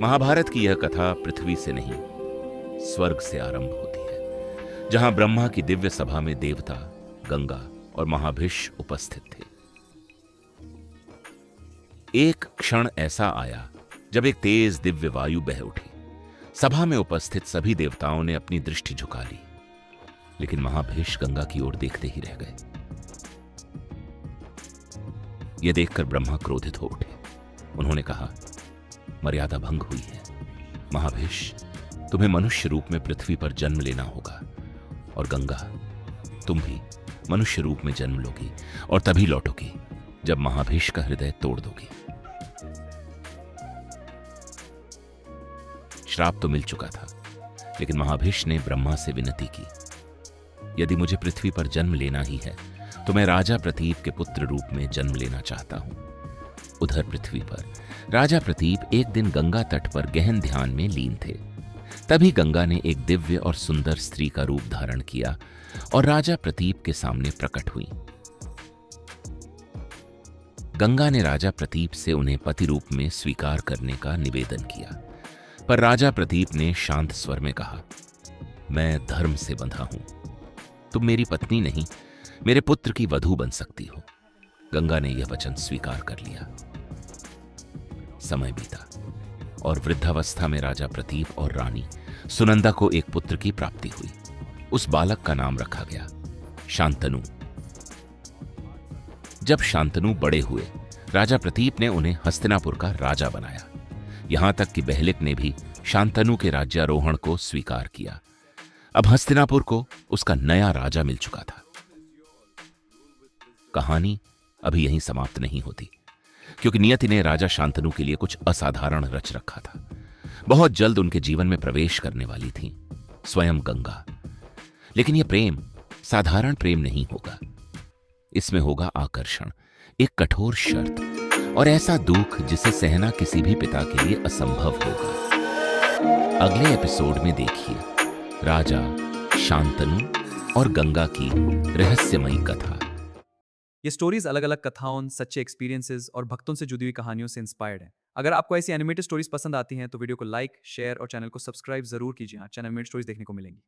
महाभारत की यह कथा पृथ्वी से नहीं, स्वर्ग से आरंभ होती है, जहां ब्रह्मा की दिव्य सभा में देवता, गंगा और महाभिष्ट उपस्थित थे। एक क्षण ऐसा आया जब एक तेज दिव्य वायु बह उठी। सभा में उपस्थित सभी देवताओं ने अपनी दृष्टि झुका ली, लेकिन महाभिष्ट गंगा की ओर देखते ही रह गए। यह देखकर ब्रह्मा क्रोधित हो उठे। उन्होंने कहा, मर्यादा भंग हुई है। महाभिष्ट, तुम्हें मनुष्य रूप में पृथ्वी पर जन्म लेना होगा, और गंगा, तुम भी मनुष्य रूप में जन्म लोगी और तभी लौटोगी जब महाभिष्ट का हृदय तोड़ दोगी। श्राप तो मिल चुका था, लेकिन महाभिष्ट ने ब्रह्मा से विनती की, यदि मुझे पृथ्वी पर जन्म लेना ही है तो मैं राजा प्रतीप के पुत्र रूप में जन्म लेना चाहता हूं। उधर पृथ्वी पर राजा प्रतीप एक दिन गंगा तट पर गहन ध्यान में लीन थे। तभी गंगा ने एक दिव्य और सुंदर स्त्री का रूप धारण किया और राजा प्रतीप के सामने प्रकट हुई। गंगा ने राजा प्रतीप से उन्हें पति रूप में स्वीकार करने का निवेदन किया, पर राजा प्रतीप ने शांत स्वर में कहा, मैं धर्म से बंधा हूं, तुम मेरी पत्नी नहीं, मेरे पुत्र की वधू बन सकती हो। गंगा ने यह वचन स्वीकार कर लिया। समय बीता और वृद्धावस्था में राजा प्रतीप और रानी सुनंदा को एक पुत्र की प्राप्ति हुई। उस बालक का नाम रखा गया शांतनु। जब शांतनु बड़े हुए, राजा प्रतीप ने उन्हें हस्तिनापुर का राजा बनाया। यहां तक कि बहलिक ने भी शांतनु के राज्यारोहण को स्वीकार किया। अब हस्तिनापुर को उसका नया राजा मिल चुका था। कहानी अभी यहीं समाप्त नहीं होती, क्योंकि नियति ने राजा शांतनु के लिए कुछ असाधारण रच रखा था। बहुत जल्द उनके जीवन में प्रवेश करने वाली थी स्वयं गंगा। लेकिन यह प्रेम साधारण प्रेम नहीं होगा। इसमें होगा आकर्षण, एक कठोर शर्त और ऐसा दुख जिसे सहना किसी भी पिता के लिए असंभव होगा। अगले एपिसोड में देखिए राजा, शांतनु और गंगा की रहस्यमयी कथा। ये स्टोरीज अलग अलग कथाओं, सच्चे एक्सपीरियंसेस और भक्तों से जुड़ी हुई कहानियों से इंस्पायर्ड है। अगर आपको ऐसी एनिमेटेड स्टोरीज पसंद आती हैं तो वीडियो को लाइक, शेयर और चैनल को सब्सक्राइब जरूर कीजिए। चैनल एनिमेटेड स्टोरीज देखने को मिलेंगी।